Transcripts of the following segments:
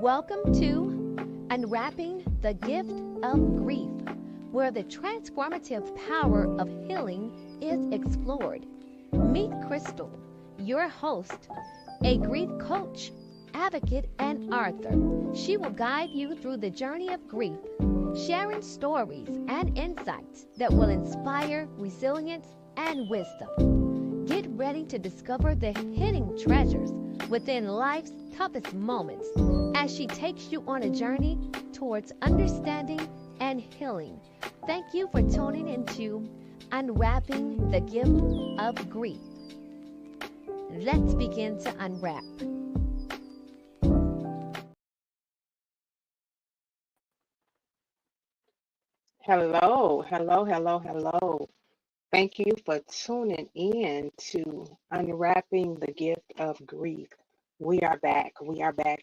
Welcome to Unwrapping the Gift of Grief, where the transformative power of healing is explored. Meet Crystal, your host, a grief coach, advocate, and author. She will guide you through the journey of grief, sharing stories and insights that will inspire resilience and wisdom. Get ready to discover the hidden treasures within life's toughest moments as she takes you on a journey towards understanding and healing. Thank you for tuning into Unwrapping the Gift of Grief. Let's begin to unwrap. Hello. Thank you for tuning in to Unwrapping the Gift of Grief. We are back.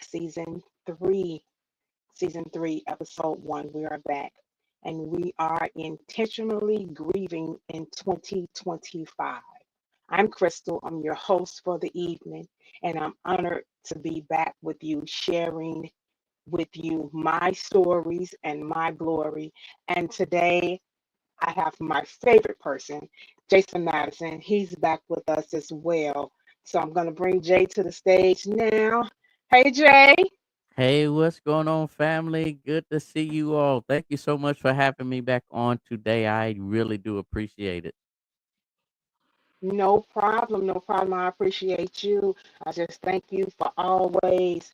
Season three, episode 1. We are back. And we are intentionally grieving in 2025. I'm Crystal. I'm your host for the evening, and I'm honored to be back with you, sharing with you my stories and my glory. And today I have my favorite person, Jason Madison. He's back with us as well. So I'm going to bring Jay to the stage now. Hey, Jay. Hey, what's going on, family? Good to see you all. Thank you so much for having me back on today. I really do appreciate it. No problem. No problem. I appreciate you. I just thank you for always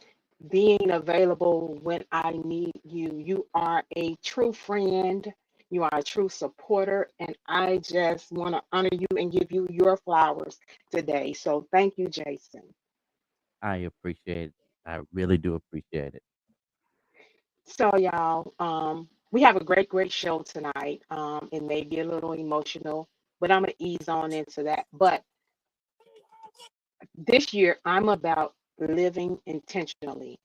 being available when I need you. You are a true friend. You are a true supporter. And I just want to honor you and give you your flowers today. So thank you, Jason. I appreciate it. I really do appreciate it. So, y'all, we have a great show tonight. It may be a little emotional, but I'm going to ease on into that. But this year, I'm about living intentionally.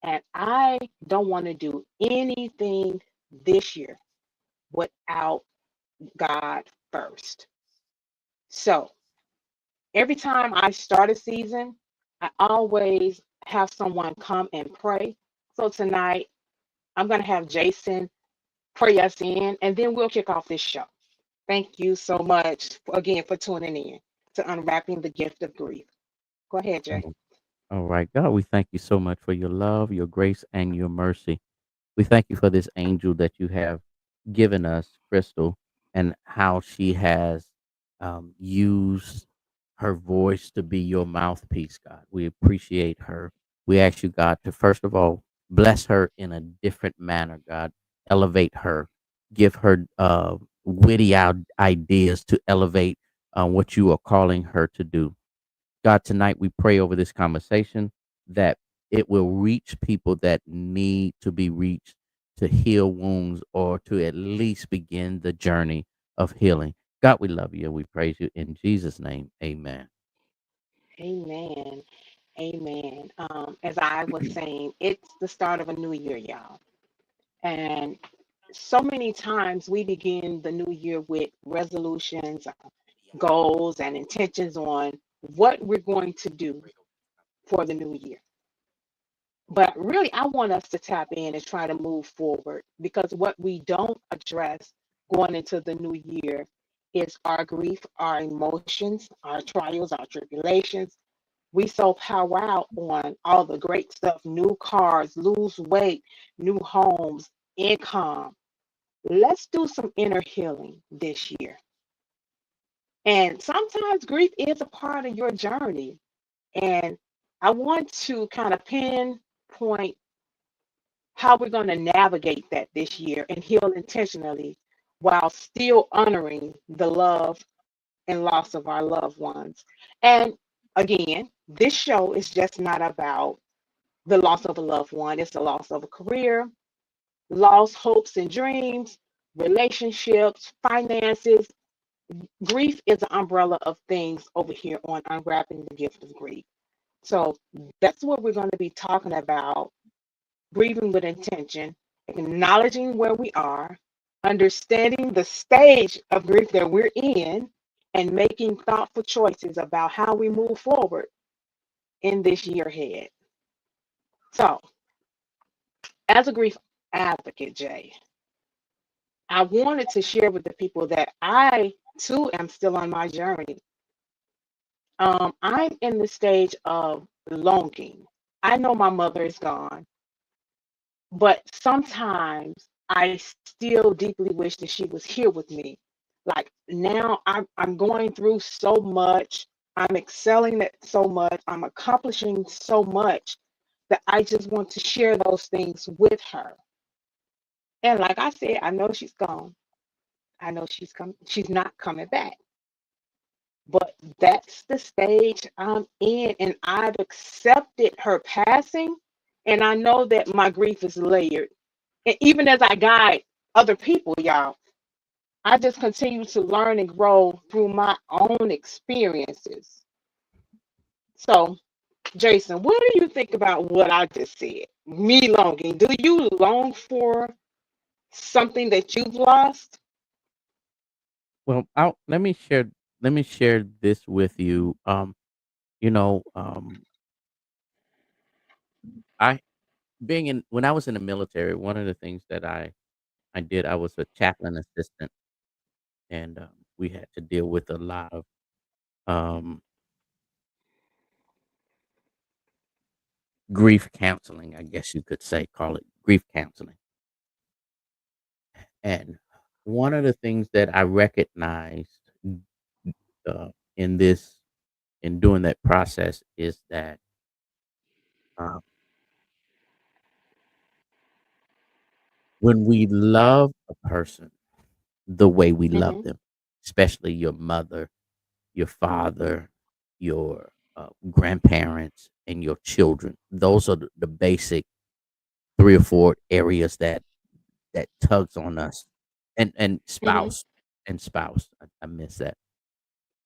And I don't want to do anything this year without God first. So, every time I start a season, I always have someone come and pray. So, tonight, I'm going to have Jason pray us in, and then we'll kick off this show. Thank you so much again for tuning in to Unwrapping the Gift of Grief. Go ahead, Jay. Oh, all right, God, we thank you so much for your love, your grace, and your mercy. We thank you for this angel that you have given us, Crystal, and how she has used her voice to be your mouthpiece, God. We appreciate her. We ask you, God, to first of all bless her in a different manner, God. Elevate her, give her witty ideas to elevate what you are calling her to do. God, tonight we pray over this conversation that it will reach people that need to be reached to heal wounds or to at least begin the journey of healing. God, we love you and we praise you in Jesus' name. Amen. Amen. Amen. As I was saying, it's the start of a new year, y'all. And so many times we begin the new year with resolutions, goals, and intentions on what we're going to do for the new year. But really, I want us to tap in and try to move forward because what we don't address going into the new year is our grief, our emotions, our trials, our tribulations. We so power out on all the great stuff, new cars, lose weight, new homes, income. Let's do some inner healing this year. And sometimes grief is a part of your journey. And I want to kind of pinpoint how we're going to navigate that this year and heal intentionally while still honoring the love and loss of our loved ones. And again, this show is just not about the loss of a loved one, it's the loss of a career, lost hopes and dreams, relationships, finances. Grief is an umbrella of things over here on Unwrapping the Gift of Grief. So that's what we're going to be talking about, grieving with intention, acknowledging where we are, understanding the stage of grief that we're in, and making thoughtful choices about how we move forward in this year ahead. So As a grief advocate, Jay, I wanted to share with the people that I too am still on my journey. I'm in the stage of longing. I know my mother is gone, but sometimes I still deeply wish that she was here with me. Like now, I'm going through so much. I'm excelling at so much. I'm accomplishing so much that I just want to share those things with her. And like I said, I know she's gone. I know she's not coming back. But that's the stage I'm in, and I've accepted her passing, and I know that my grief is layered. And even as I guide other people, y'all, I just continue to learn and grow through my own experiences. So, Jason, what do you think about what I just said? Me longing. Do you long for something that you've lost? Well, let me share this with you. You know, I being in when I was in the military, one of the things that I did, I was a chaplain assistant, and we had to deal with a lot of um, grief counseling, I guess you could say, call it grief counseling. And one of the things that I recognized uh, in this, in doing that process, is that uh, when we love a person the way we love Mm-hmm. them, especially your mother, your father, your grandparents, and your children, those are the basic three or four areas that tugs on us, and Mm-hmm. spouse. I miss that.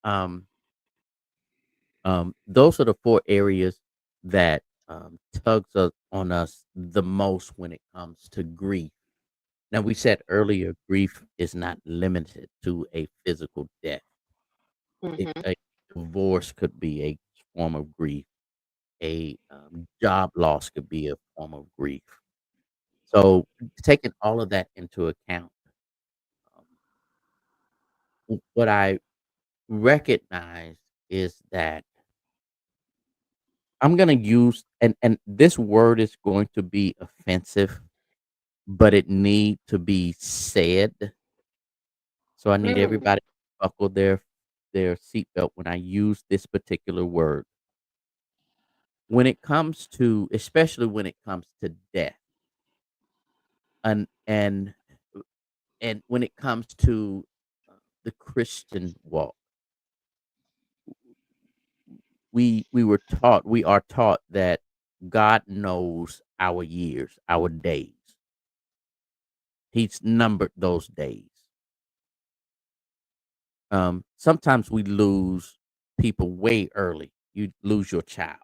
Um, those are the four areas that on us the most when it comes to grief. Now, we said earlier, grief is not limited to a physical death. Mm-hmm. A divorce could be a form of grief. A job loss could be a form of grief. So, taking all of that into account, what I recognize is that I'm gonna use, and this word is going to be offensive, but it need to be said. So I need Mm. everybody to buckle their seatbelt when I use this particular word. When it comes to, especially when it comes to death, and and and when it comes to the Christian walk, we are taught that God knows our years, our days. He's numbered those days. Sometimes we lose people way early. You lose your child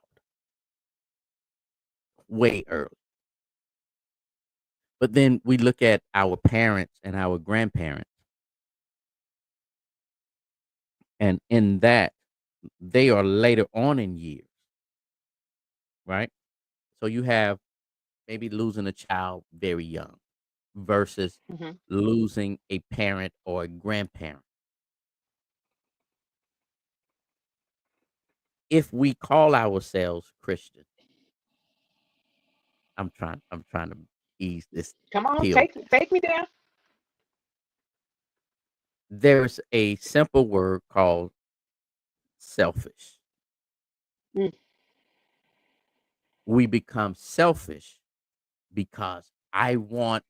way early. But then we look at our parents and our grandparents, and in that, they are later on in years, right? So you have maybe losing a child very young versus Mm-hmm. losing a parent or a grandparent. If we call ourselves Christian, I'm trying to ease this Come on, pill. take me there. There's a simple word called selfish. Mm. We become selfish because I want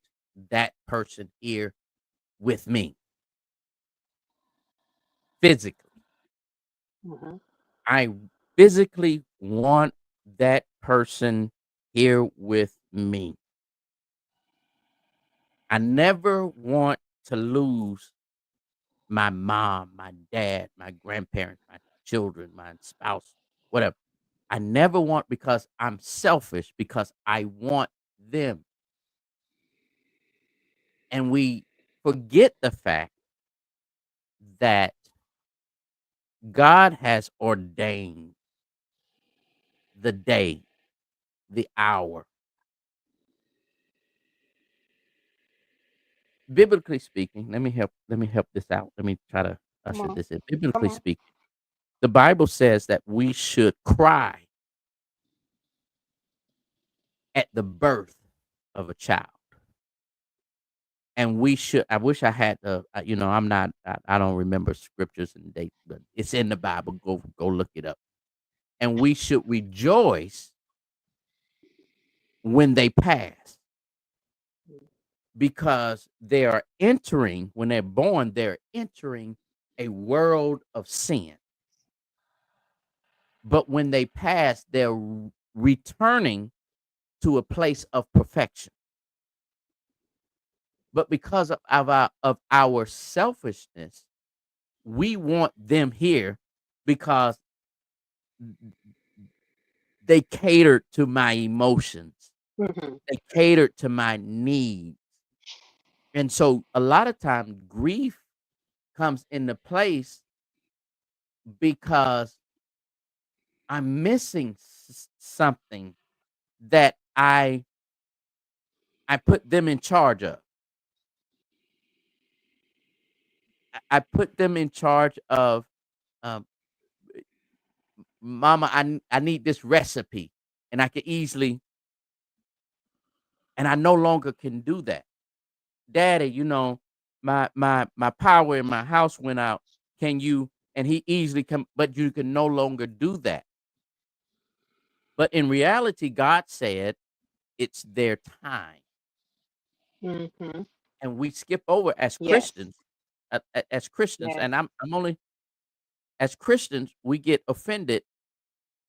that person here with me physically. Mm-hmm. I physically want that person here with me. I never want to lose my mom, my dad, my grandparents, my children, my spouse, whatever. I never want, because I'm selfish, because I want them. And we forget the fact that God has ordained the day, the hour, biblically speaking, let me help this out. Let me try to Come usher on. this in. Come Biblically on. speaking, the Bible says that we should cry at the birth of a child. And we should, I wish I had the, I'm not, I don't remember scriptures and dates, but it's in the Bible. Go look it up. And we should rejoice when they pass, because they are entering, when they're born, they're entering a world of sin. But when they pass, they're returning to a place of perfection. But because of our selfishness, we want them here because they catered to my emotions. Hmm. They catered to my needs. And so a lot of times grief comes into place because I'm missing something that I put them in charge of. I put them in charge of, um, mama, I need this recipe, and I can easily, and I no longer can do that. Daddy, my power in my house went out. Can you? And he easily come, but you can no longer do that. But in reality, God said it's their time, Hmm. and we skip over as Yes. Christians. As Christians, Yes. and I'm only, as Christians, we get offended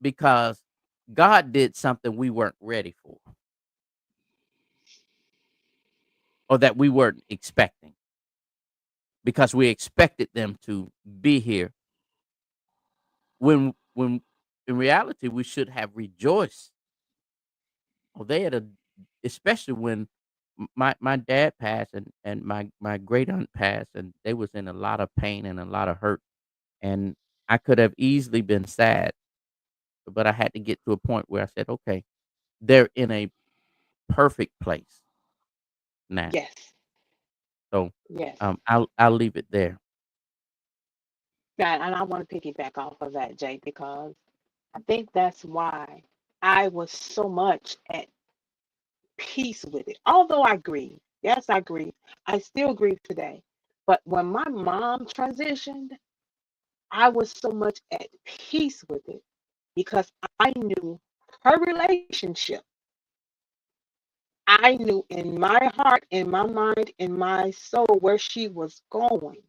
because God did something we weren't ready for, or that we weren't expecting, because we expected them to be here, when in reality we should have rejoiced. Oh, they had a, especially when my dad passed, and my great aunt passed, and they was in a lot of pain and a lot of hurt, and I could have easily been sad, but I had to get to a point where I said, okay, they're in a perfect place now. Yes. So Yes. I'll leave it there. And I want to piggyback off of that, Jay, because I think that's why I was so much at peace with it. Although I grieve, yes, I grieve. I still grieve today. But when my mom transitioned, I was so much at peace with it because I knew her relationship. I knew in my heart, in my mind, in my soul where she was going.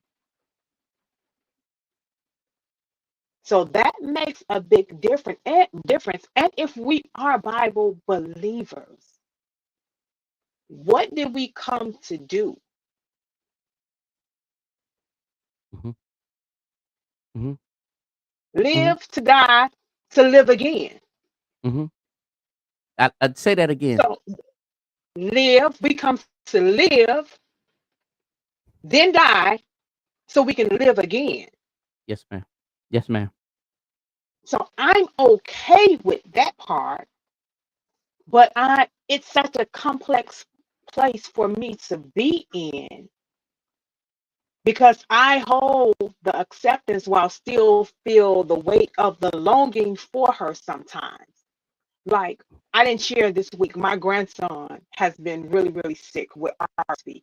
So that makes a big difference. And if we are Bible believers, what did we come to do? Hmm. Hmm. Hmm. Live to die, to live again. Hmm. I'd say that again. So live, we come to live, then die, so we can live again. Yes, ma'am. Yes, ma'am. So I'm okay with that part, but I it's such a complex place for me to be in because I hold the acceptance while still feel the weight of the longing for her sometimes. Like I didn't share this week, my grandson has been really, really sick with RSV.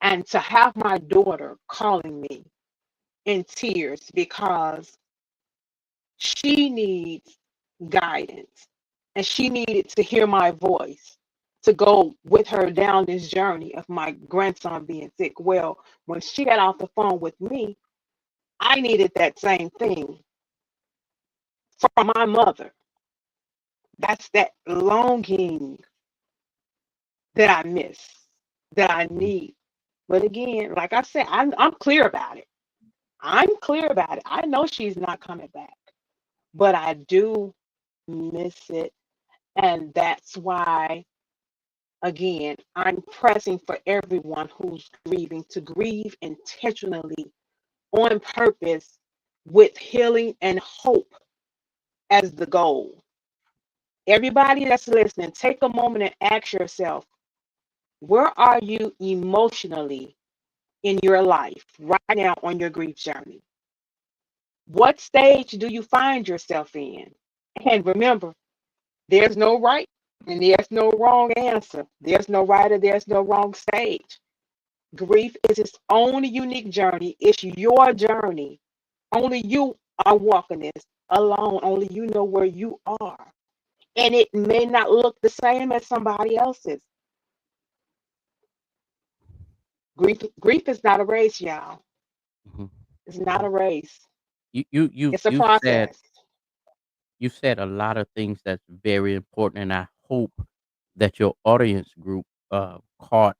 And to have my daughter calling me in tears because she needs guidance and she needed to hear my voice to go with her down this journey of my grandson being sick. Well, when she got off the phone with me, I needed that same thing from my mother. That's that longing that I miss, that I Mhm. need. But again, like I said, I'm clear about it. I'm clear about it. I know she's not coming back, but I do miss it. And that's why, again, I'm pressing for everyone who's grieving to grieve intentionally on purpose with healing and hope as the goal. Everybody that's listening, take a moment and ask yourself, Where are you emotionally in your life right now on your grief journey? What stage do you find yourself in? And remember, there's no right and there's no wrong answer. There's no right or there's no wrong stage. Grief is its own unique journey. It's your journey. Only you are walking this alone. Only you know where you are. And it may not look the same as somebody else's. Grief is not a race, y'all. Mhm, It's not mhm. a race. You you you It's a you said process. you said a lot of things that's very important, and I hope that your audience group caught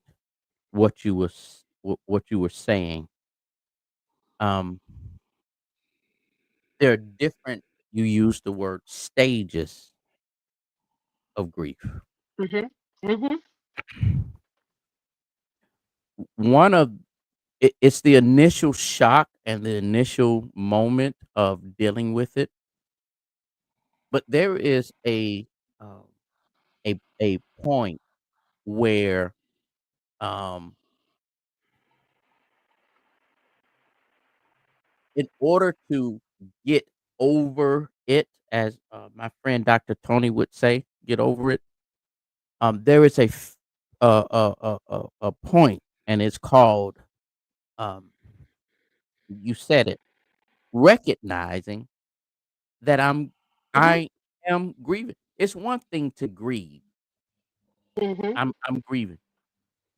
what you were saying. Um, there are different. You use the word stages of grief. Hmm. Hmm. One of it's the initial shock and the initial moment of dealing with it, but there is um, a point where um, in order to get over it, as my friend Dr. Tony would say, get over it. There is a point, and it's called you said it, recognizing that Hmm. I am grieving. It's one thing to grieve. Hmm. I'm grieving.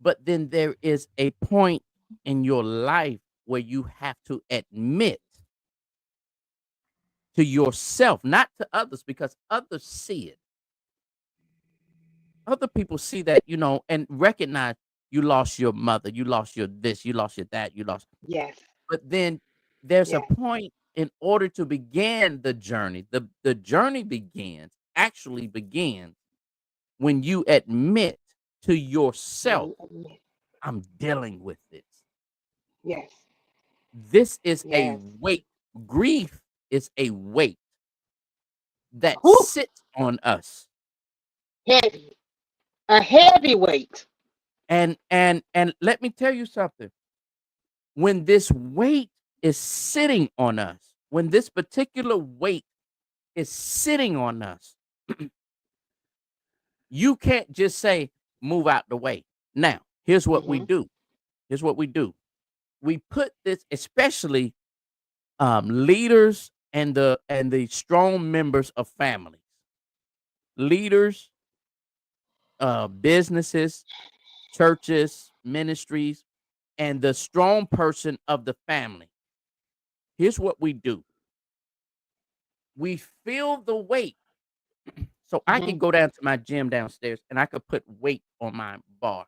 But then there is a point in your life where you have to admit to yourself, not to others, because others see it. Other people see that, and recognize you lost your mother, you lost your this, you lost your that, you lost. Yes. But then there's a Yes. point in order to begin the journey. The journey actually begins when you admit to When yourself, you admit. I'm dealing with this. Yes. This is a Yes. weight. Grief is a weight that Whew. sits on us. Heavy. A heavyweight. And let me tell you something. When this weight is sitting on us, when this particular weight is sitting on us, you can't just say, move out the way. Now, here's what we Hmm. do. Here's what we do. We put this, especially leaders and the strong members of families, leaders, businesses, churches, ministries, and the strong person of the family. Here's what we do. We feel the weight. So I Hmm. can go down to my gym downstairs and I could put weight on my bar.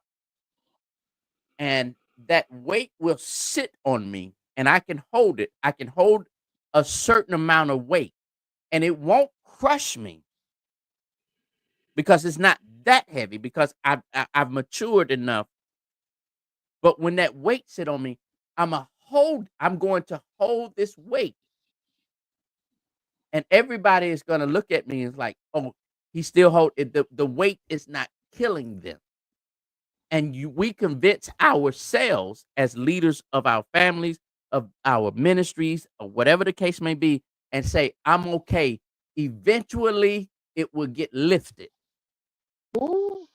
And that weight will sit on me and I can hold it. I can hold a certain amount of weight and it won't crush me because it's not that heavy because I've matured enough. But when that weight sit on me, I'm going to hold this weight and everybody is going to look at me and it's like, oh, he still hold it. The weight is not killing them. And we convince ourselves as leaders of our families, of our ministries, or whatever the case may be, and say, I'm okay. Eventually, it will get lifted. Ooh.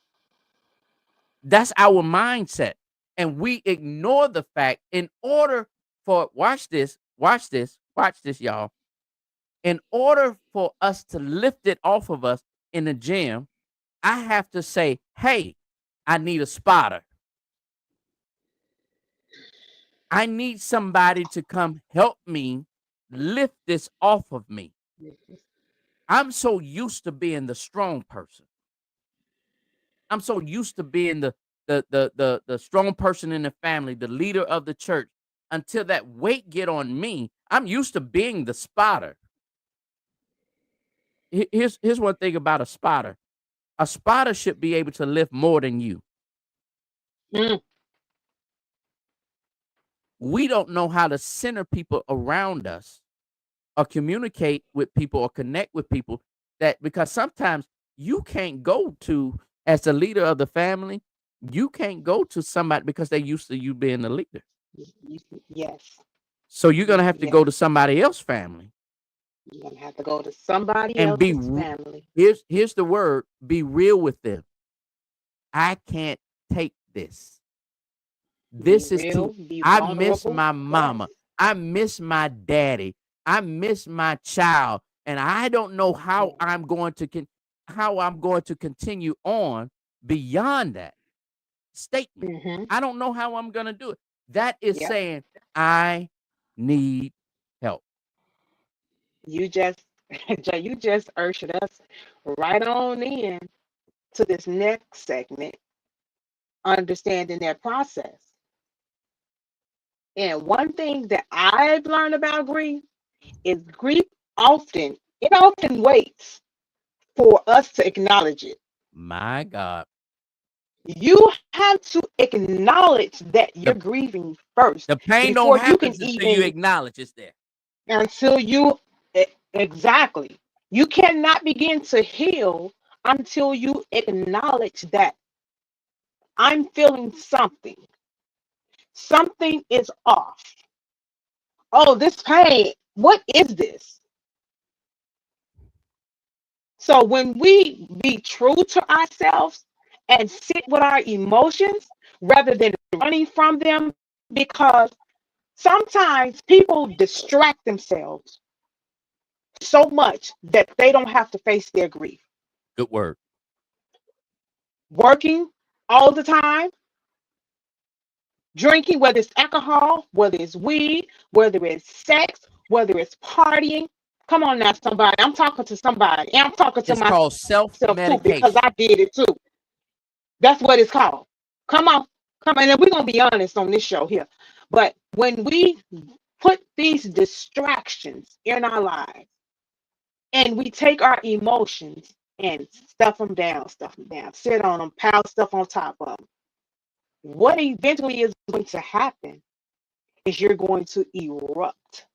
That's our mindset. And we ignore the fact in order for, watch this, y'all. In order for us to lift it off of us in the gym, I have to say, hey, I need a spotter. I need somebody to come help me lift this off of me. I'm so used to being the strong person. I'm so used to being the strong person in the family, the leader of the church. Until that weight get on me, I'm used to being the spotter. Here's one thing about a spotter. A spotter should be able to lift more than you. Mm. We don't know how to center people around us or communicate with people or connect with people, that because sometimes you can't go to, as the leader of the family, You can't go to somebody because they used to you being the leader. Yes. So you're gonna have to go Yes. to somebody else's family You're gonna have to go to somebody and be else's family. here's the word, be real with them. I can't take this. Be This is real, too be I miss vulnerable. my Yes. mama. I miss my daddy. I miss my child. And I don't know how Yes. I'm going to continue on beyond that statement. Mm-hmm. I don't know how I'm gonna do it. That is Yep. saying I need help. You just you just ushered us right on in to this next segment, understanding that process. And one thing that I've learned about grief is grief often waits for us to acknowledge it. My God. You have to acknowledge that you're The grieving first the pain don't before you can happen until you even, acknowledge it's there. until you, exactly. You cannot begin to heal until you acknowledge that I'm feeling something. Something is off. Oh, this pain, what is this? So when we be true to ourselves and sit with our emotions rather than running from them, because sometimes people distract themselves so much that they don't have to face their grief. Good word. Working all the time, drinking, whether it's alcohol, whether it's weed, whether it's sex, whether it's partying. Come on now, somebody. I'm talking to somebody. And I'm talking to It's called myself too because I did it self-medication. too. That's what it's called. Come on. Come on. And we're going to be honest on this show here. But when we put these distractions in our lives and we take our emotions and stuff them down, sit on them, pile stuff on top of them, what eventually is going to happen is you're going to erupt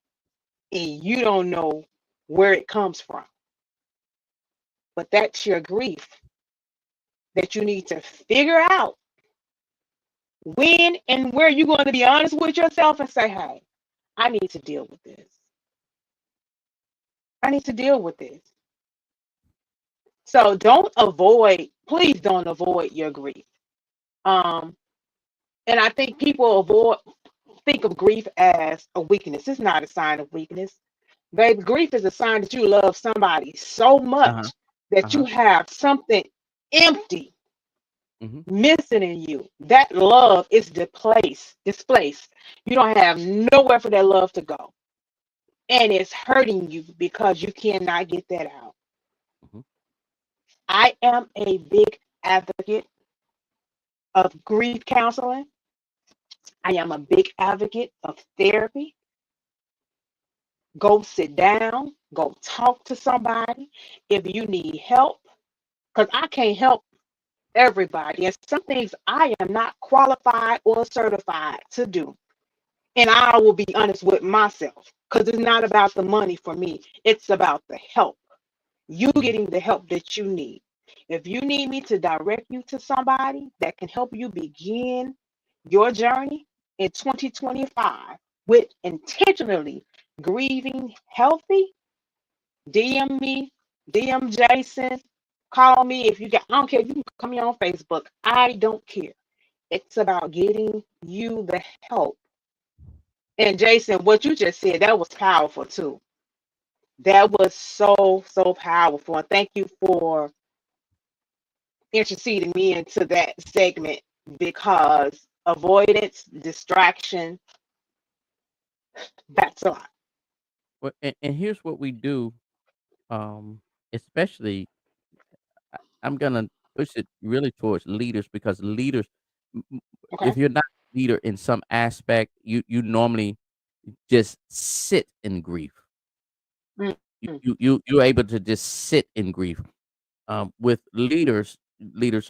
and you don't know where it comes from. But that's your grief that you need to figure out when and where you're going to be honest with yourself and say, hey, I need to deal with this. I need to deal with this. So please don't avoid your grief. Um, and I think people think of grief as a weakness. It's not a sign of weakness. Baby, grief is a sign that you love somebody so Uh-huh. much that you Uh-huh. have something empty Mhm. missing in you. That love is displaced. You don't have nowhere for that love to go. And it's hurting you because you cannot get that out. Mhm. I am a big advocate of grief counseling. I am a big advocate of therapy. Go sit down, go talk to somebody if you need help, because I can't help everybody. And some things I am not qualified or certified to do. And I will be honest with myself because it's not about the money for me, it's about the help. You Mhm. getting the help that you need. If you need me to direct you to somebody that can help you begin your journey in 2025 with intentionally grieving healthy, DM me, DM Jason, call me if you got, I don't care, you can call me on Facebook. I don't care. It's about getting you the help. And Jason, what you just said, that was powerful too. That was so powerful. And thank you for interceding me into that segment because avoidance, distraction, that's a lot. Well, and here's what we do, especially I'm gonna push it really towards leaders because leaders, Okay. if you're not a leader in some aspect, you normally just sit in grief. Mm, You're able to just sit in grief. With leaders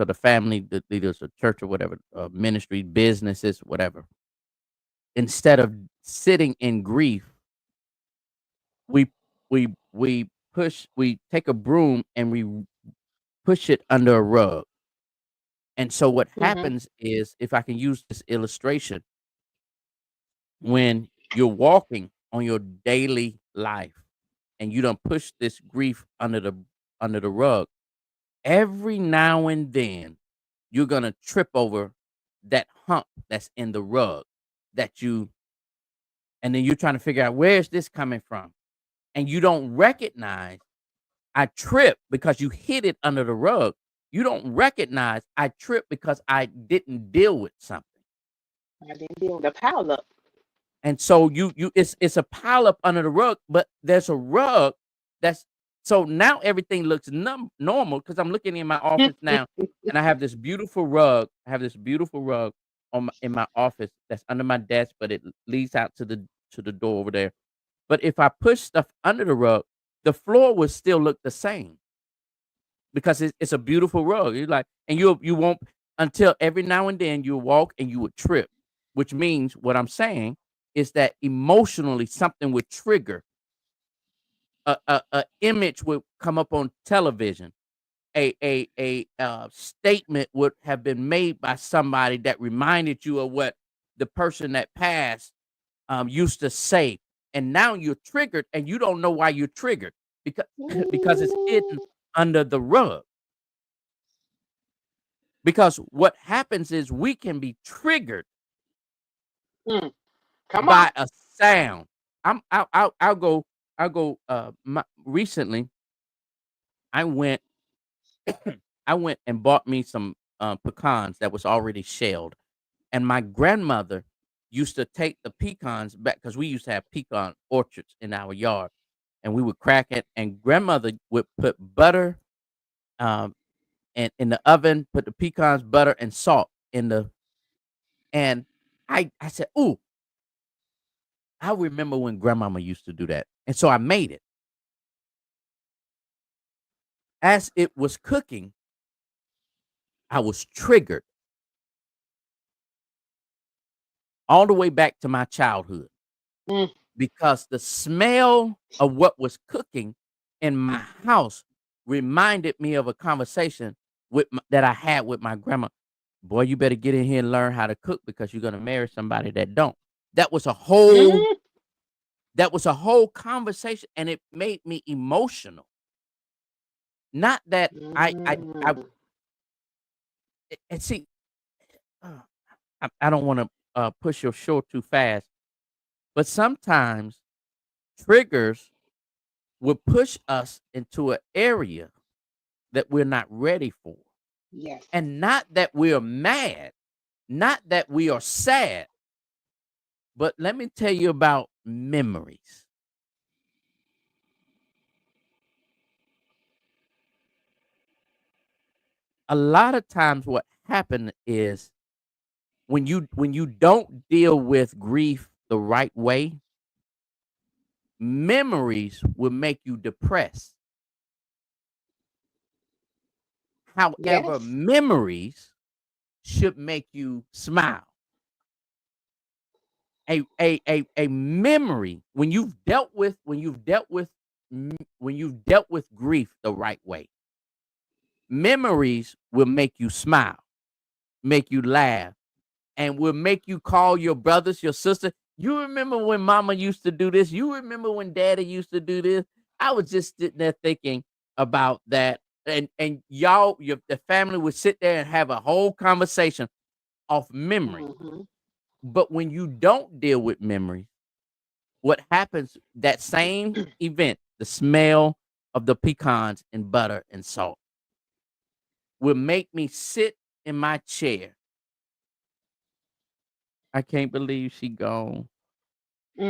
of the family, the leaders of church or whatever, ministry, businesses, whatever. Instead of sitting in grief, we we take a broom and we push it under a rug. And so what Mm-hmm. happens is, if I can use this illustration, when you're walking on your daily life and you don't push this grief under the rug, every now and then you're gonna trip over that hump that's in the rug that you and then you're trying to figure out where's this coming from. And you don't recognize I tripped because you hid it under the rug. You don't recognize I tripped because I didn't deal with something. I didn't deal with the pile up. And so you it's a pile up under the rug, but there's a rug that's so now everything looks normal because I'm looking in my office now and I have this beautiful rug. I have this beautiful rug in my office that's under my desk, but it leads out to the door over there. But if I push stuff under the rug, the floor would still look the same because it's a beautiful rug. You're like, and you won't until every now and then you walk and you would trip, which means what I'm saying is that emotionally something would trigger a image would come up on television. A statement would have been made by somebody that reminded you of what the person that passed used to say, and now you're triggered, and you don't know why you're triggered because because it's hidden Ooh. under the rug. Because what happens is we can be triggered Mm. Come on. by a sound. I'll go recently I went I went and bought me some pecans that was already shelled, and my grandmother used to take the pecans back because we used to have pecan orchards in our yard, and we would crack it, and grandmother would put butter um and in the oven, put the pecans, butter, and salt in the and I said, "Ooh, I remember when grandmama used to do that." And so I made it. As it was cooking, I was triggered all the way back to my childhood Mm. because the smell of what was cooking in my house reminded me of a conversation that I had with my grandma. Boy, you better get in here and learn how to cook because you're gonna marry somebody that don't. That was a whole Mm. that was a whole conversation, and it made me emotional. Not that I Mm. and see, uh, I don't want to push your show too fast, but sometimes triggers will push us into an area that we're not ready for. Yes. And not that we're mad, not that we are sad, but let me tell you about memories. A lot of times what happened is when you don't deal with grief the right way, memories will make you depressed. However, Yes. memories should make you smile. A memory when you've dealt with grief the right way, memories will make you smile, make you laugh, and will make you call your brothers, your sister. You remember when mama used to do this? You remember when daddy used to do this? I was just sitting there thinking about that. And y'all, the family would sit there and have a whole conversation off memory. Mm-hmm. But when you don't deal with memory, what happens, that same event, the smell of the pecans and butter and salt, will make me sit in my chair. I can't believe she gone.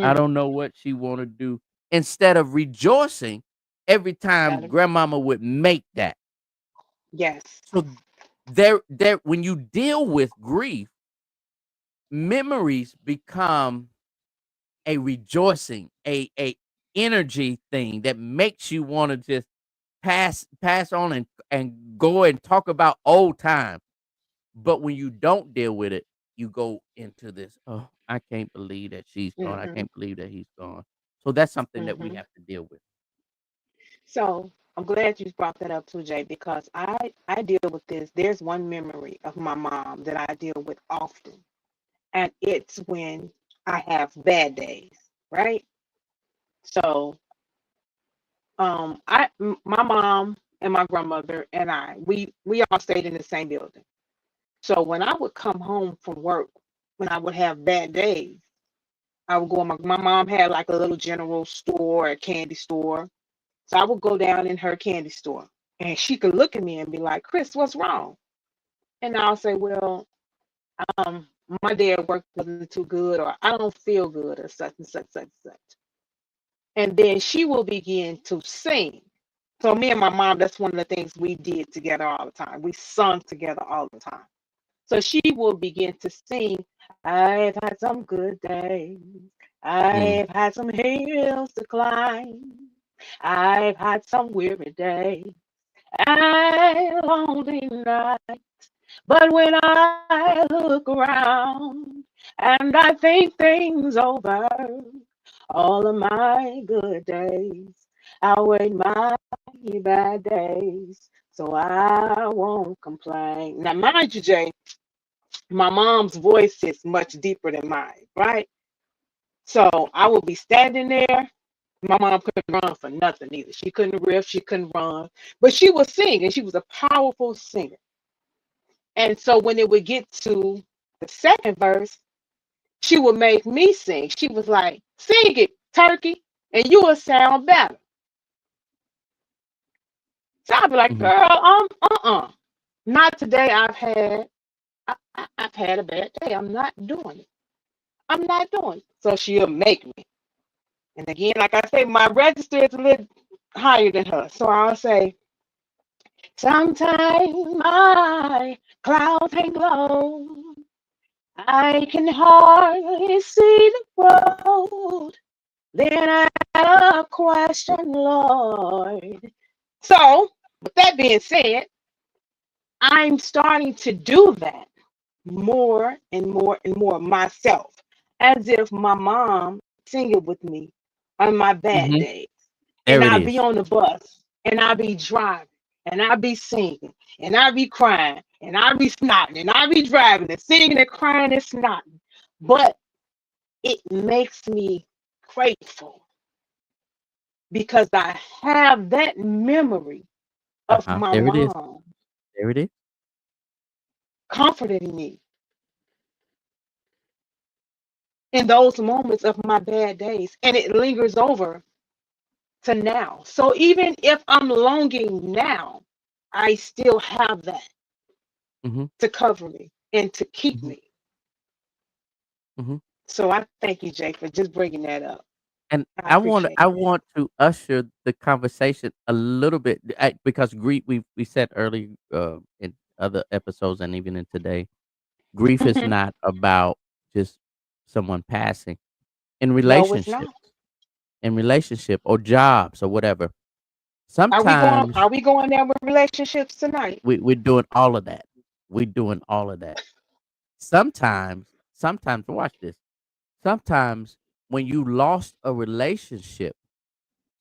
I Mm. don't know what she want to do. Instead of rejoicing every time Gotta. grandmama would make that. Yes. So there when you deal with grief, memories become a rejoicing, a energy thing that makes you want to just pass on and go and talk about old times. But when you don't deal with it, you go into this, oh, I can't believe that she's gone. I Mm-hmm. can't believe that he's gone. So that's something that we Mm-hmm. have to deal with. So. I'm glad you brought that up too, Jay, because I deal with this. There's one memory of my mom that I deal with often, and it's when I have bad days, right? So, my mom and my grandmother and we all stayed in the same building. So when I would come home from work, when I would have bad days, I would go. My mom had like a little general store, a candy store. So I would go down in her candy store, and she could look at me and be like, "Chris, what's wrong?" And I'll say, "Well, um, my day at work wasn't too good, or I don't feel good, or such and such, such and such." And then she will begin to sing. So me and my mom, that's one of the things we did together all the time. We sung together all the time. So she will begin to sing, "I've had some good days. Mm. I've had some hills to climb. I've had some weary days and lonely nights. But when I look around and I think things over, all of my good days outweigh my bad days. So I won't complain." Now, mind you, Jay, my mom's voice is much deeper than mine, right? So I would be standing there. My mom couldn't run for nothing either. She couldn't riff, she couldn't run, but she was singing. She was a powerful singer. And so when it would get to the second verse, she would make me sing. She was like, "Sing it, turkey, and you will sound better." So I'd be like, Mhm. "Girl, not today. I've had a bad day. I'm not doing it. I'm not doing it." So she'll make me. And again, like I say, my register is a little higher than her. So I'll say, "Sometimes my clouds hang low. I can hardly see the road. Then I had a question, Lord." So, with that being said, I'm starting to do that more and more and more myself, as if my mom singing with me on my bad Mhm. days. And There it I'll be is. on the bus and I'll be driving and I'll be singing and I'll be crying and I'll be snotting and I'll be driving and singing and crying and snotting. But it makes me grateful because I have that memory of Uh-huh. my There it is. mom There it is. comforting me in those moments of my bad days. And it lingers over to now. So even if I'm longing now, I still have that Mhm. to cover me and to keep Mhm. me. Mhm. So I thank you, Jay, for just bringing that up. And I I appreciate that. want to usher the conversation a little bit because grief we said early in other episodes and even in today, grief is Mhm. not about just someone passing. In No, it's relationship, not. or jobs or whatever. Are we going? Sometimes Are we going there with relationships tonight? we're doing all of that. We're doing all of that. Sometimes watch this. Sometimes when you lost a relationship,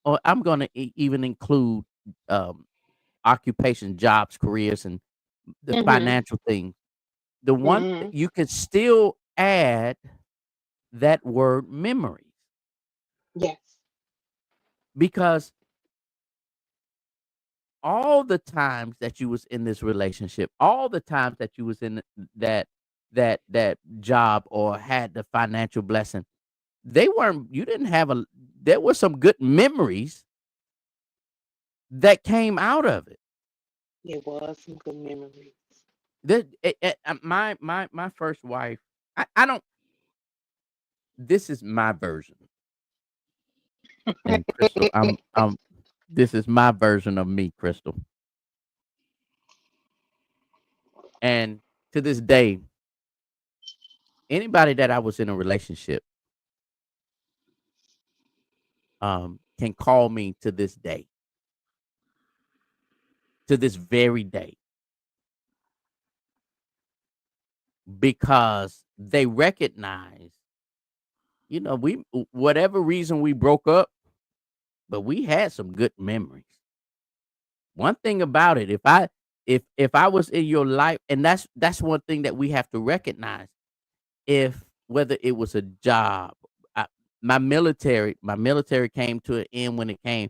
or I'm gonna even include um, occupation, jobs, careers, and the Mm-hmm. financial thing. The one Mm-hmm. you can still add that word memories Yes. because all the times that you was in this relationship, all the times that you was in that that job or had the financial blessing, they weren't. You didn't have a. There were some good memories that came out of it. It was some good memories. My first wife. I don't. This is my version, and Crystal, I'm. This is my version of me, Crystal, and to this day, anybody that I was in a relationship can call me to this day, to this very day, because they recognize, we whatever reason we broke up, but we had some good memories. One thing about it, if I was in your life, and that's one thing that we have to recognize. If whether it was a job, I, my military came to an end when it came.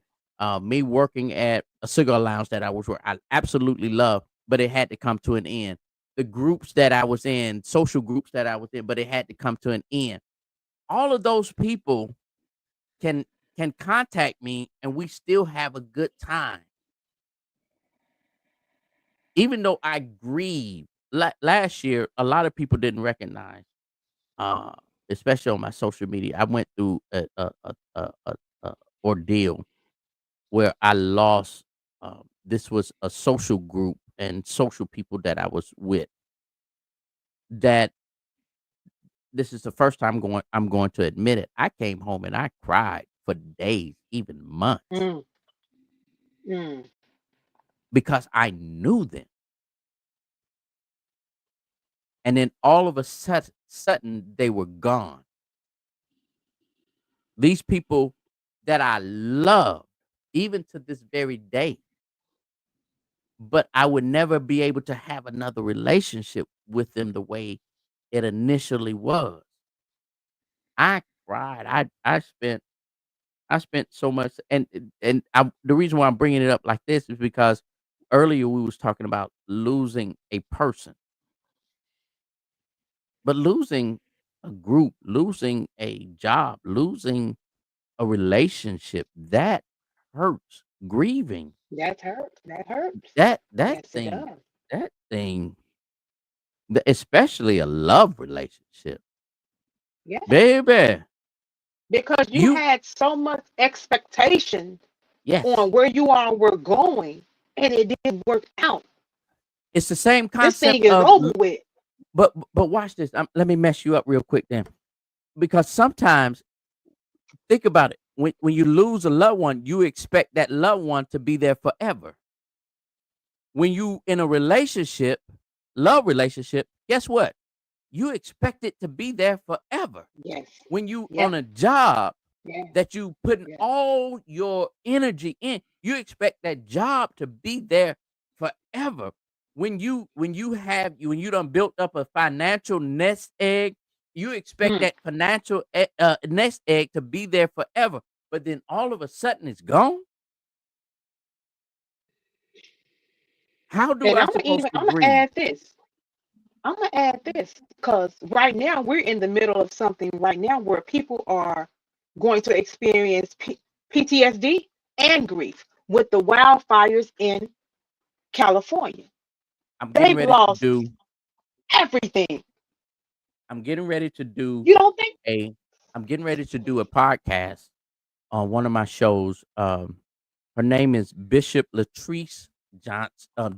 Me working at a cigar lounge that I absolutely love, but it had to come to an end. The groups that I was in, social groups that I was in, but it had to come to an end. All of those people can can contact me, and we still have a good time, even though I grieve. Last year, a lot of people didn't recognize, uh, especially on my social media. I went through a ordeal where I lost. This was a social group and social people that I was with. That this is the first time I'm going to admit it. I came home and I cried for days, even months, Mm, mm. because I knew them. And then all of a sudden, they were gone. These people that I love, even to this very day, but I would never be able to have another relationship with them the way it initially was. I cried. I spent so much, the reason why I'm bringing it up like this is because earlier we was talking about losing a person, but losing a group, losing a job, losing a relationship, that hurts. Grieving, That hurts. That hurts. that Yes, it thing, does. that thing, especially a love relationship, Yes. baby. Because you You had so much expectation Yes, on where you all were going and it didn't work out. it's the same This concept thing is of, over with. but watch this. Let me mess you up real quick then, because sometimes think about it. When you lose a loved one, you expect that loved one to be there forever. When you in a relationship, love relationship, guess what? You expect it to be there forever. Yes. When you on Yep. a job Yeah. that you putting Yeah. all your energy in, you expect that job to be there forever. When you done built up a financial nest egg, you expect Mm. that financial nest egg to be there forever. But then all of a sudden it's gone. How do And I I'm gonna supposed even to I'm gonna grieve? add this. I'm gonna add this because right now we're in the middle of something right now where people are going to experience PTSD and grief with the wildfires in California. I'm getting They've ready to lost do. everything. I'm getting ready to do You don't think? a. I'm getting ready to do a podcast on one of my shows. Her name is Bishop Latrice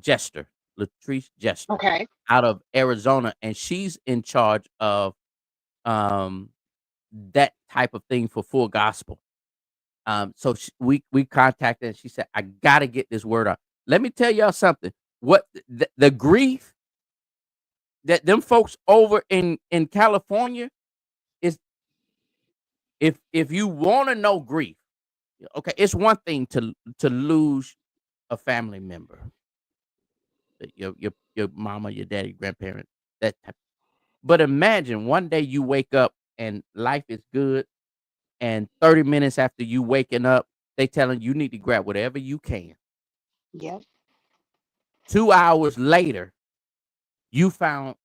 Jester. Latrice Jester, Okay. out of Arizona, and she's in charge of um, that type of thing for Full Gospel. So we contacted, and she said, "I got to get this word out." Let me tell y'all something. What the grief that them folks over in California is, if you want to know grief, okay, it's one thing to lose a family member, your mama, your daddy, grandparent, that type. But imagine one day you wake up and life is good, and 30 minutes after you waking up, they telling you need to grab whatever you can. Yep. 2 hours later, you find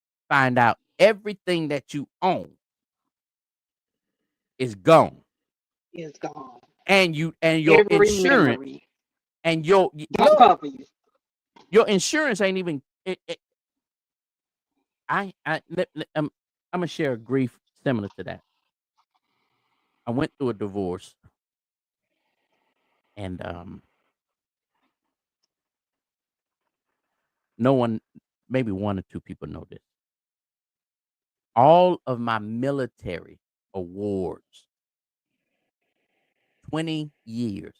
out everything that you own is gone, Is gone. and your Every insurance memory and don't look, cover you. your insurance ain't even. I'm gonna share a grief similar to that. I went through a divorce, and no one, maybe one or two people know this. All of my military awards, 20 years,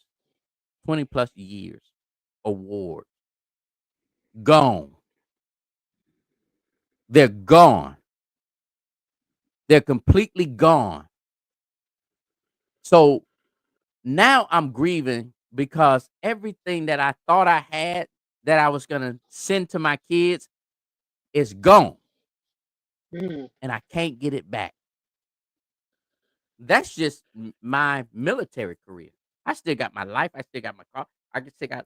20 plus years awards, gone. They're gone. They're completely gone. So now I'm grieving because everything that I thought I had that I was gonna send to my kids is gone, Mm. and I can't get it back. That's just my military career. I still got my life. I still got my car. I can still got.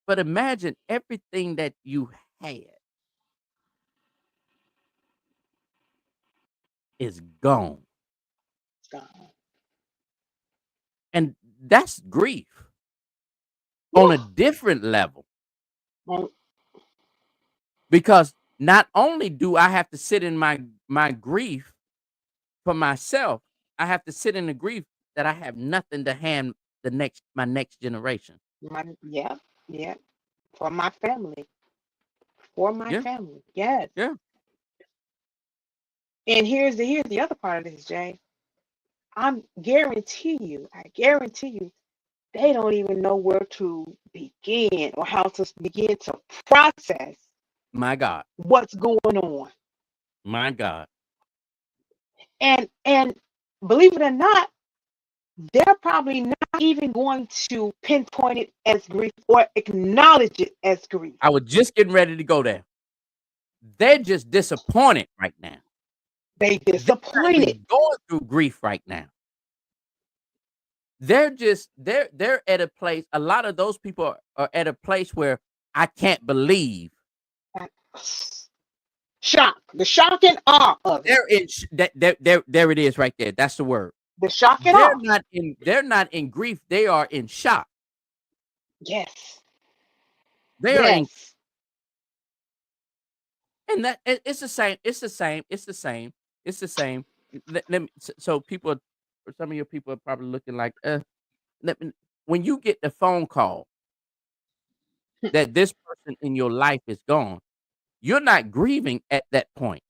But imagine everything that you had is gone, It's gone. and that's grief on Whew. a different level. Mm. Because not only do I have to sit in my grief for myself, I have to sit in the grief that I have nothing to hand my next generation. Yeah, yeah. For my family. For my Yeah, family. Yes. yeah. And here's the other part of this, Jay. I guarantee you, they don't even know where to begin or how to begin to process My God, what's going on. my God. And believe it or not, they're probably not even going to pinpoint it as grief or acknowledge it as grief. I was just getting ready to go there. They're just disappointed right now. They They're not disappointed. even going through grief right now. They're at a place. A lot of those people are at a place where I can't believe Shock. The shock and awe of it. they're in. There it is right there. That's the word. The shock and awe. They're not in grief. They are in shock. Yes. They are in, Yes. and it's the same. It's the same. It's the same. It's the same. So people, or some of your people are probably looking like, let me, when you get the phone call that this person in your life is gone, you're not grieving at that point.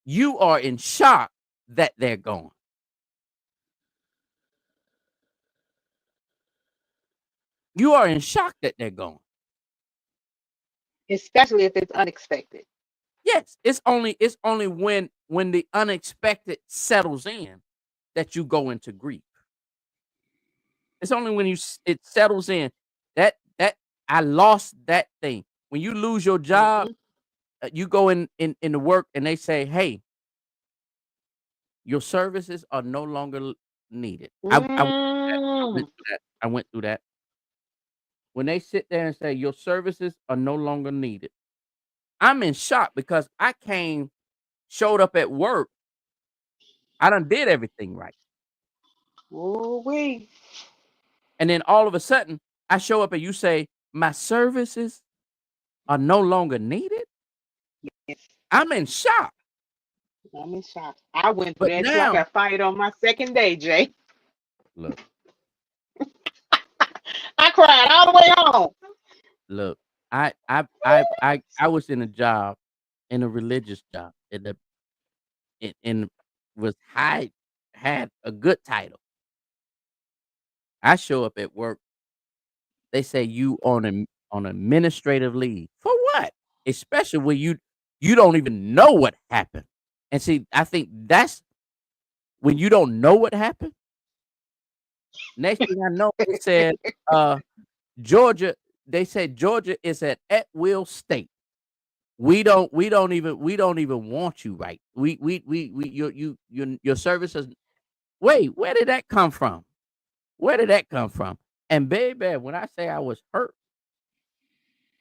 You are in shock that they're gone. You are in shock that they're gone. Especially if it's unexpected. Yes, it's only when the unexpected settles in that you go into grief. It's only when it settles in that I lost that thing. When you lose your job, Mm-hmm. you go in the work and they say, "Hey, your services are no longer needed." I went through that. I Mm. went through that. I went through that. When they sit there and say your services are no longer needed, I'm in shock because I showed up at work. I done did everything right. Ooh-wee. And then all of a sudden, I show up and you say, "My services are no longer needed." Yes. I'm in shock. I'm in shock. I went through But that too. I now, got fired on my second day, Jay. look, I cried all the way home. look, I was in a job, in a religious job, in was high, had a good title. I show up at work, they say you on administrative leave. For what? Especially when you don't even know what happened. And see, I think that's when you don't know what happened. Next thing I know, they said, uh, Georgia, they said Georgia is at will state. We don't even want you, right. We your services. Wait, where did that come from? Where did that come from? And baby, when I say I was hurt,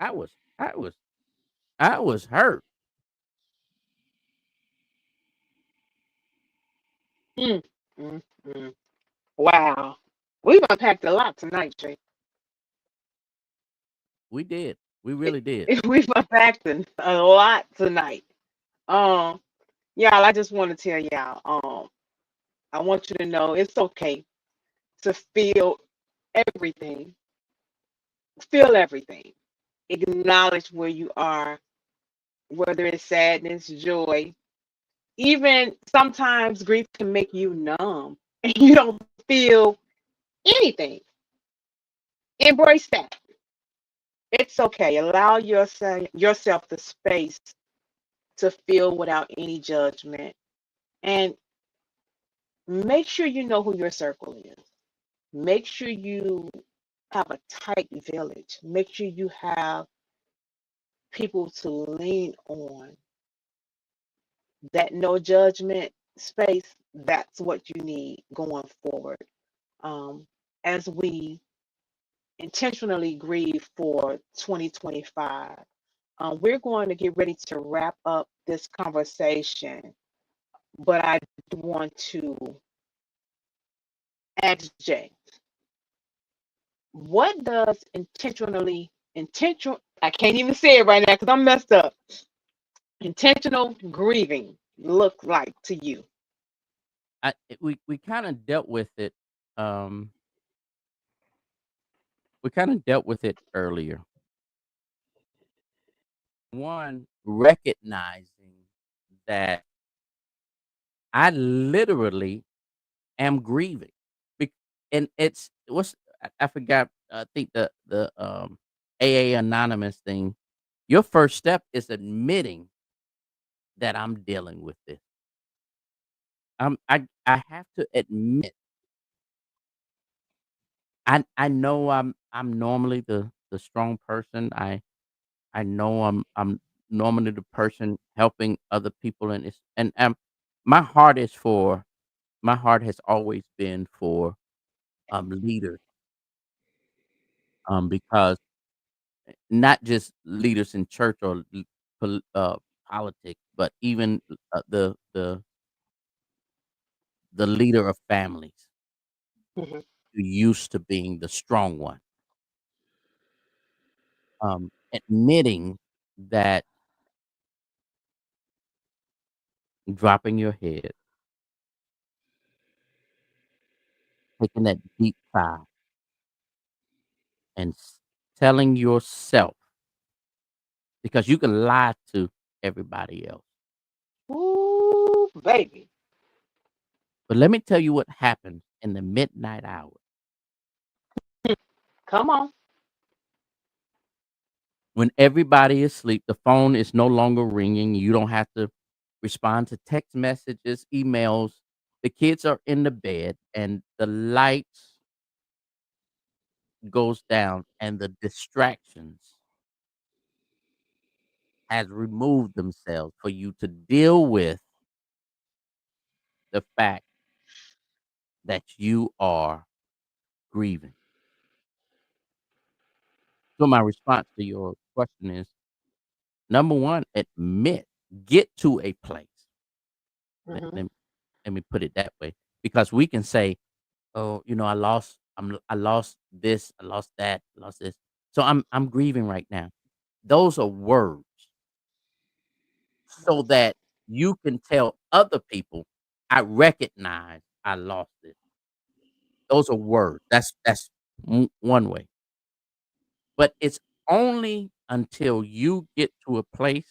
I was I was I was hurt. Mm, mm, mm. Wow. We've unpacked a lot tonight, Jay. We did. We really did. We've unpacked a lot tonight. Um, y'all, I just want to tell y'all, I want you to know it's okay to feel everything. Feel everything. Acknowledge where you are, whether it's sadness, joy. Even sometimes grief can make you numb and you don't feel anything. Embrace that. It's okay. Allow yourself the space to feel without any judgment. And make sure you know who your circle is. Make sure you have a tight village. Make sure you have people to lean on. That no judgment space, that's what you need going forward. Um, as we intentionally grieve for 2025, we're going to get ready to wrap up this conversation, but I want to ask Jay, what does I can't even say it right now because I'm messed up. Intentional grieving look like to you? We kind of dealt with it. Um, we kind of dealt with it earlier. One, recognizing that I literally am grieving, Bec- and it's what's I forgot. I think the AA Anonymous thing. Your first step is admitting that I'm dealing with this. I have to admit. I know I'm normally the strong person. I know I'm normally the person helping other people, and it's and my heart is for my heart has always been for leaders, because not just leaders in church or politics, but even the leader of families Hmm. who used to being the strong one, admitting that, dropping your head, taking that deep sigh, and telling yourself, because you can lie to everybody else. Ooh, baby. But let me tell you what happens in the midnight hour. Come on. When everybody is asleep, the phone is no longer ringing. You don't have to respond to text messages, emails. The kids are in the bed and the lights goes down and the distractions has removed themselves for you to deal with the fact that you are grieving. So my response to your question is, number one, admit, get to a place. Let, Hmm. let, let me put it that way, because we can say, "Oh, I lost this, I lost that, I lost this." So I'm grieving right now. Those are words, so Yes. that you can tell other people, "I recognize I lost it." Those are words. That's one way, but it's only until you get to a place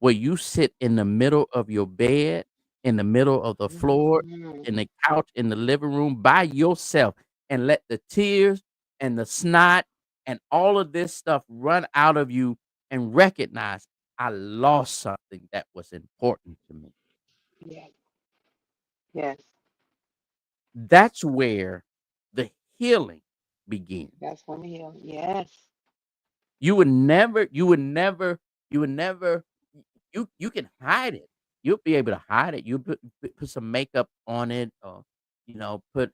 where you sit in the middle of your bed, in the middle of the floor, Hmm. in the couch, in the living room by yourself, and let the tears and the snot and all of this stuff run out of you, and recognize, I lost something that was important to me. Yes. Yes. That's where the healing begins. That's when the heal. Yes. You would never you can hide it. You'll be able to hide it. You put some makeup on it, or put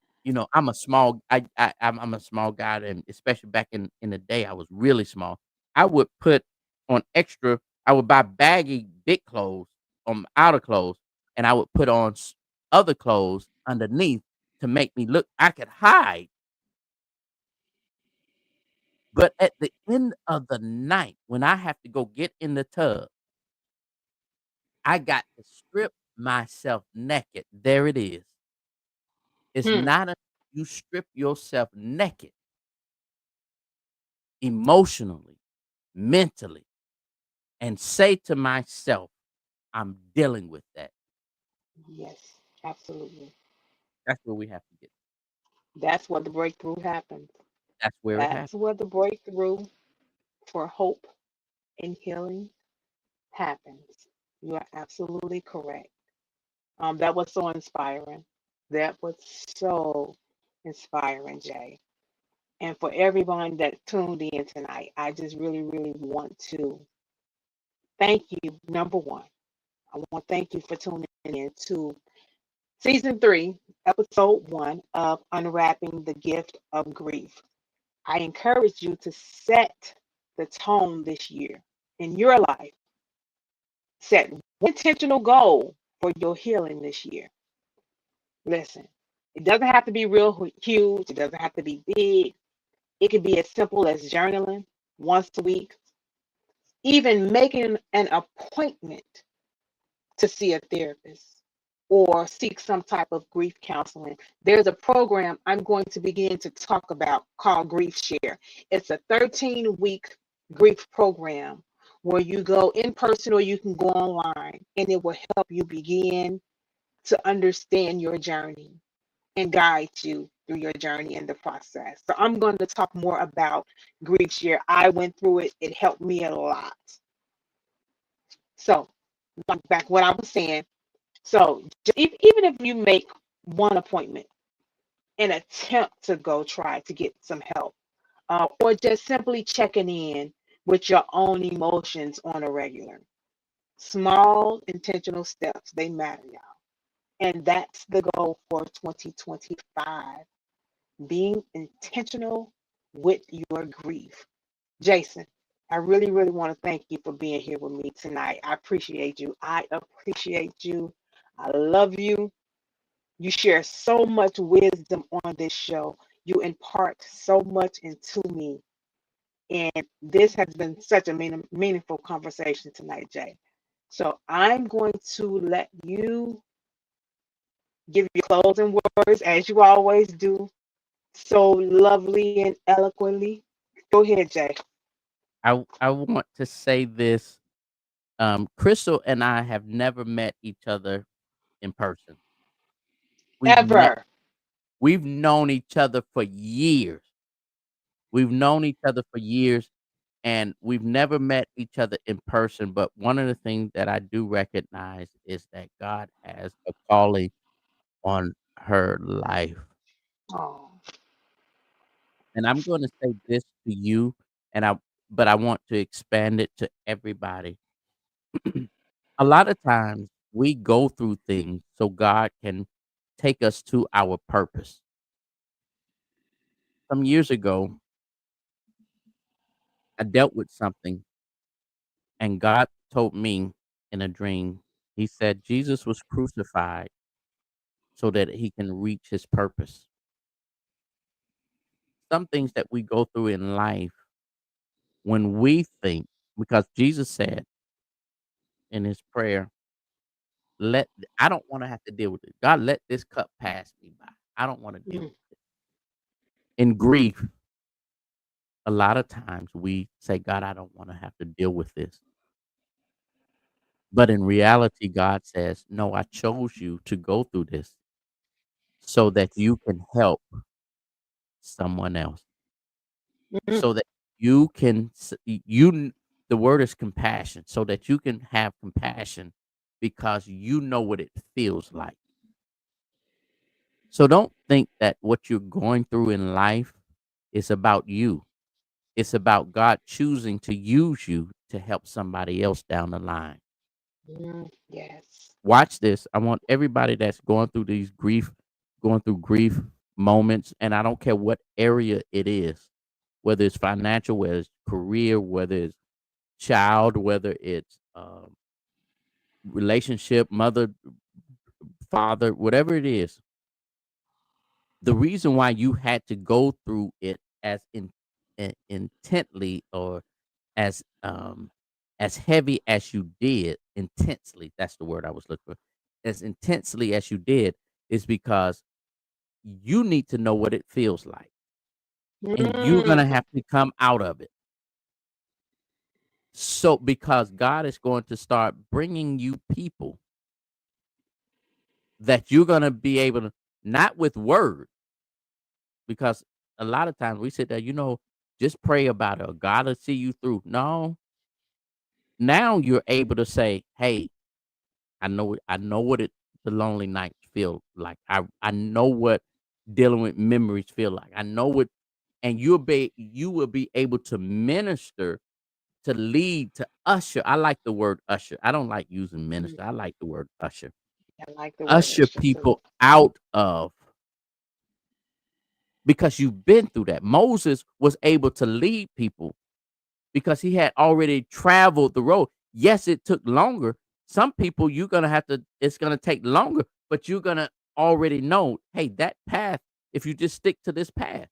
I'm a small guy, and especially back in the day, I was really small. I would put on extra. I would buy baggy big clothes on outer clothes, and I would put on other clothes underneath to make me look. I could hide, but at the end of the night, when I have to go get in the tub, I got to strip myself naked. There it is. It's Hmm. not a you strip yourself naked emotionally, mentally, and say to myself, I'm dealing with that. Yes. Absolutely. That's where we have to get. That's where the breakthrough happens. That's where it That's happens. where the breakthrough for hope and healing happens. You are absolutely correct. That was so inspiring. That was so inspiring, Jay. And for everyone that tuned in tonight, I just really, really want to thank you. Number one, I want to thank you for tuning in to season 3, episode 1 of Unwrapping the Gift of Grief. I encourage you to set the tone this year in your life. Set one intentional goal for your healing this year. Listen, it doesn't have to be real huge, it doesn't have to be big. It could be as simple as journaling once a week, even making an appointment to see a therapist or seek some type of grief counseling. There's a program I'm going to begin to talk about called Grief Share. It's a 13-week grief program where you go in person or you can go online, and it will help you begin to understand your journey and guide you through your journey in the process. So I'm going to talk more about Grief Share. I went through it. It helped me a lot. So back what I was saying. So even if you make one appointment and attempt to go try to get some help, or just simply checking in with your own emotions on a regular, small intentional steps, they matter, y'all. And that's the goal for 2025, being intentional with your grief. Jason, I really, really want to thank you for being here with me tonight. I appreciate you. I appreciate you. I love you. You share so much wisdom on this show. You impart so much into me. And this has been such a meaningful conversation tonight, Jay. So I'm going to let you give your closing words as you always do, so lovely and eloquently. Go ahead, Jay. I want to say this. Crystal and I have never met each other in person. We've ne- Ever. we've known each other for years. We've known each other for years, and we've never met each other in person. But one of the things that I do recognize is that God has a calling on her life. Oh. And I'm going to say this to you, and but I want to expand it to everybody. A lot of times we go through things so God can take us to our purpose. Some years ago, I dealt with something, and God told me in a dream, He said Jesus was crucified so that He can reach His purpose. Some things that we go through in life, when we think, because Jesus said in His prayer, let I don't want to have to deal with it. God, let this cup pass me by. I don't want to deal Mm, with it. In grief, a lot of times we say, God, I don't want to have to deal with this. But in reality, God says, no, I chose you to go through this so that you can help someone else. mm, So that you can, the word is compassion, so that you can have compassion because you know what it feels like. So don't think that what you're going through in life is about you. It's about God choosing to use you to help somebody else down the line. yes. Watch this. I want everybody that's going through grief moments, and I don't care what area it is, whether it's financial, whether it's career, whether it's child, whether it's relationship, mother, father, whatever it is. The reason why you had to go through it intently, or as heavy as you did, intensely, that's the word I was looking for, as intensely as you did, is because you need to know what it feels like, and you're Mm, gonna have to come out of it. So because God is going to start bringing you people that you're gonna be able to, not with word, because a lot of times we sit there, just pray about it, or God will see you through. No, now you're able to say, hey, I know what the lonely nights feel like. I know what dealing with memories feel like. I know what and you will be able to minister, to lead, to usher. I like the word usher. I don't like using Mhm. minister. I like the word usher. I like the word Usher usher too. people out of, because you've been through that. Moses was able to lead people because he had already traveled the road. Yes, it took longer. Some people you're gonna have to, it's gonna take longer, but you're gonna already know, hey, that path, if you just stick to this path.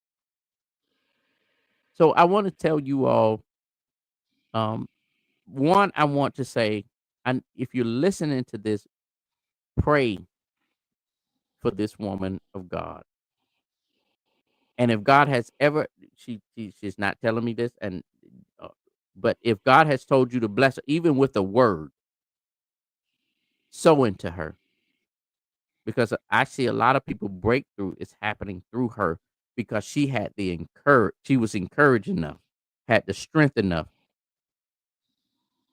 So I want to tell you all, um, one, I want to say, and if you're listening to this, pray for this woman of God. And if God has ever, she's not telling me this, and uh, but if God has told you to bless her, even with a word, sow into her, because I see a lot of people breakthrough is happening through her because she was encouraged enough, had the strength enough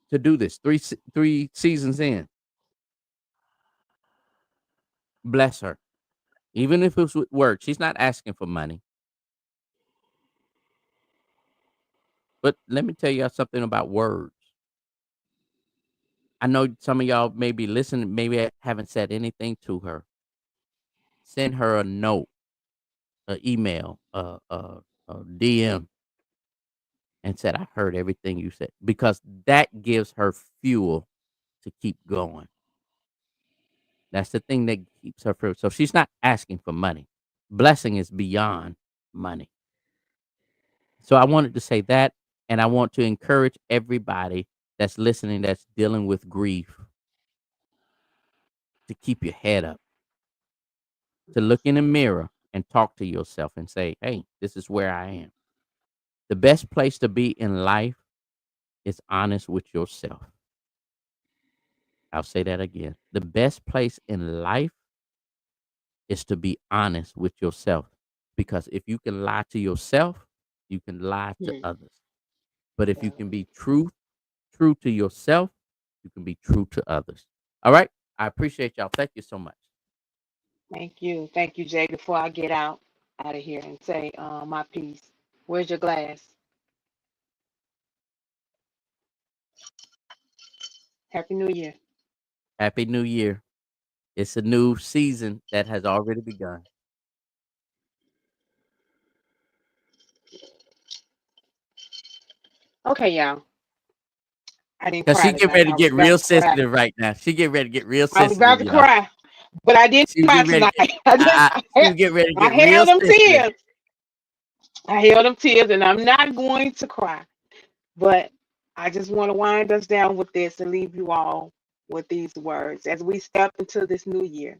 to do this. Three seasons in, bless her, even if it's with words. She's not asking for money. But let me tell y'all something about words. I know some of y'all may be listening, maybe haven't said anything to her. Send her a note, an email, a DM, and said, I heard everything you said, because that gives her fuel to keep going. That's the thing that keeps her fuel. So she's not asking for money. Blessing is beyond money. So I wanted to say that, and I want to encourage everybody that's listening, that's dealing with grief, to keep your head up, to look in the mirror and talk to yourself and say, hey, this is where I am. The best place to be in life is honest with yourself. I'll say that again. The best place in life is to be honest with yourself. Because if you can lie to yourself, you can lie to Mhm. others. But if you Yeah. can be true to yourself, you can be true to others. All right. I appreciate y'all. Thank you so much. Thank you. Thank you, Jay. Before I get out of here and say my piece, where's your glass? Happy New Year. Happy New Year. It's a new season that has already begun. Okay, y'all. I didn't Cause cry she get tonight. ready to I was get about real to cry. sensitive right now. She get ready to get real I was about sensitive, to y'all. cry, but I didn't She cry get ready tonight. to get I didn't. she get ready to I get real held them sensitive. tears. I held them tears, and I'm not going to cry. But I just want to wind us down with this and leave you all with these words as we step into this new year.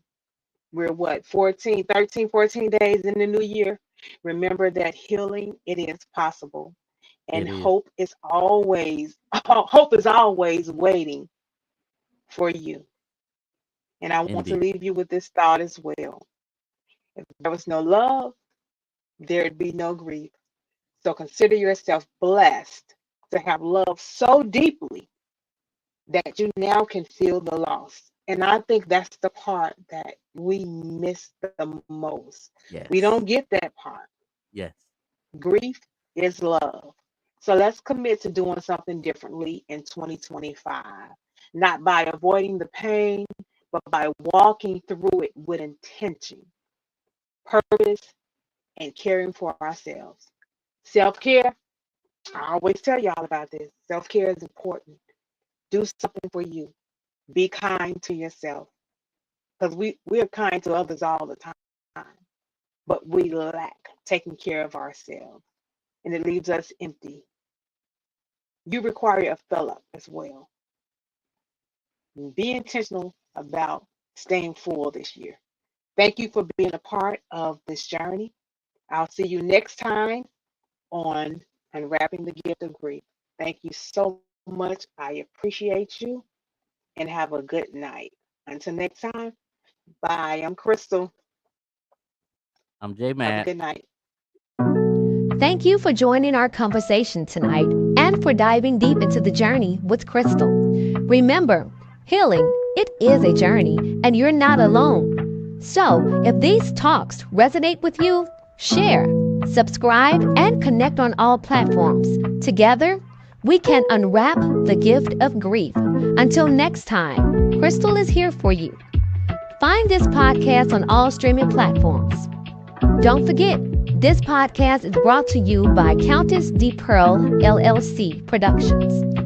We're what, 14 days in the new year. Remember that healing, it is possible. And It is hope is always waiting for you. And I want to indeed. leave you with this thought as well. If there was no love, there'd be no grief. So consider yourself blessed to have loved so deeply that you now can feel the loss. And I think that's the part that we miss the most. We Yes. don't get that part. Yes. Grief is love. So let's commit to doing something differently in 2025, not by avoiding the pain, but by walking through it with intention, purpose, and caring for ourselves. Self care, I always tell y'all about this. Self care is important. Do something for you. Be kind to yourself, because we're kind to others all the time, but we lack taking care of ourselves, and it leaves us empty. You require a fill up as well. Be intentional about staying full this year. Thank you for being a part of this journey. I'll see you next time on Unwrapping the Gift of Grief. Thank you so much. I appreciate you, and have a good night. Until next time, bye. I'm Crystal. I'm J Have a Matt. good night. Thank you for joining our conversation tonight and for diving deep into the journey with Crystal. Remember, healing, it is a journey and you're not alone. So, if these talks resonate with you, share, Subscribe and connect on all platforms. Together, we can unwrap the gift of grief. Until next time, Crystal is here for you. Find this podcast on all streaming platforms. Don't forget, this podcast is brought to you by Countess D. Pearl LLC Productions.